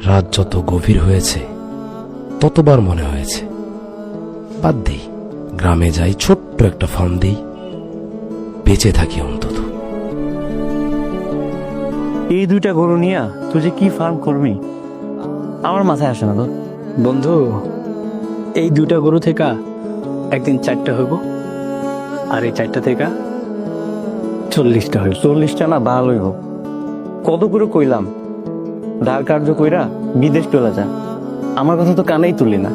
রাত যত গভীর হয়েছে ততবার মনে হয়েছে বাদ দিই, গ্রামে যাই, ছোট্ট একটা ফার্ম দিই, বেঁচে থাকি অন্তত। এই দুইটা গরু নিয়া তুই যে কি ফার্ম করবি আমার মাথায় আসে না তো। বন্ধু, এই দুইটা গরু থেকে একদিন 4টা হইব, আর এই 4টা থেকে 40টা হইব। 40টা না ভালো হইব। কত করে কইলাম ধার কার্য কইরা বিদেশ চলে যা, আমার কথা তো কানেই তুলি না।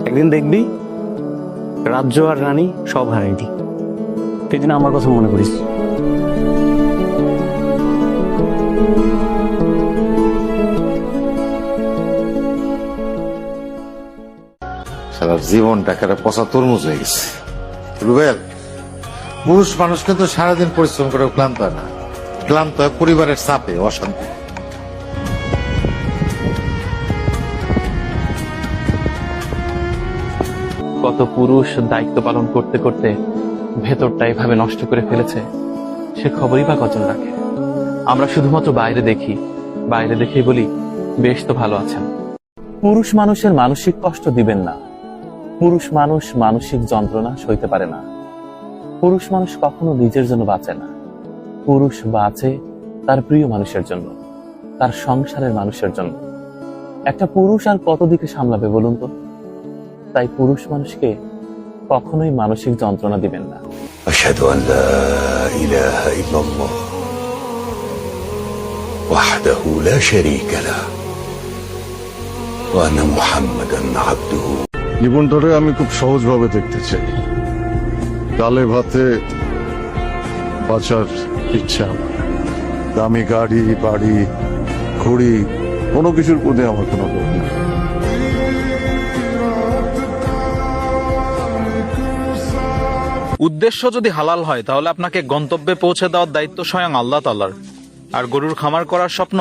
একদিন দেখবি রাজ্য আর রানী সব হারাইবি। সেদিন আমার কথা মনে করিস। সারা জীবনটা একটা পচা তরমুজ হয়ে গেছে। রুবেল, পুরুষ মানুষ কিন্তু সারাদিন পরিশ্রম করে ক্লান্ত হয় না, ক্লান্ত হয় পরিবারের চাপে, অশান্তি। কত পুরুষ দায়িত্ব পালন করতে করতে ভেতরটা এভাবে নষ্ট করে ফেলেছে, সে খবরই বা কজন রাখে। আমরা শুধুমাত্র বাইরে দেখি, বাইরে দেখেই বলি বেশ তো ভালো আছেন। পুরুষ মানুষের মানসিক কষ্ট দিবেন না। পুরুষ মানুষ মানসিক যন্ত্রণা সইতে পারে না। পুরুষ মানুষ কখনো নিজের জন্য বাঁচে না। পুরুষ বাঁচে তার প্রিয় মানুষের জন্য, তার সংসারের মানুষের জন্য। একটা পুরুষ আর কত দিকে সামলাবে বলুন তো? তাই পুরুষ মানুষকে কখনোই মানসিক যন্ত্রণা দিবেন না। আশহাদু আল্লা ইলাহা ইল্লাল্লাহ ওয়াহদাহু লা শারীকা লাহু ওয়া আন্না মুহাম্মাদান আবদুহু। জীবনটারে আমি খুব সহজভাবে দেখতে চাই। ডালে ভাতে বাঁচার ইচ্ছা আমার। দামি গাড়ি, বাড়ি, ঘড়ি, কোনো কিছুর প্রতি আমার কোনো লোভ নেই। উদ্দেশ্য যদি হালাল হয় তাহলে আপনাকে গন্তব্যে পৌঁছে দেওয়ার দায়িত্ব স্বয়ং আল্লাহ তাআলার। আর গরুর খামার করার স্বপ্ন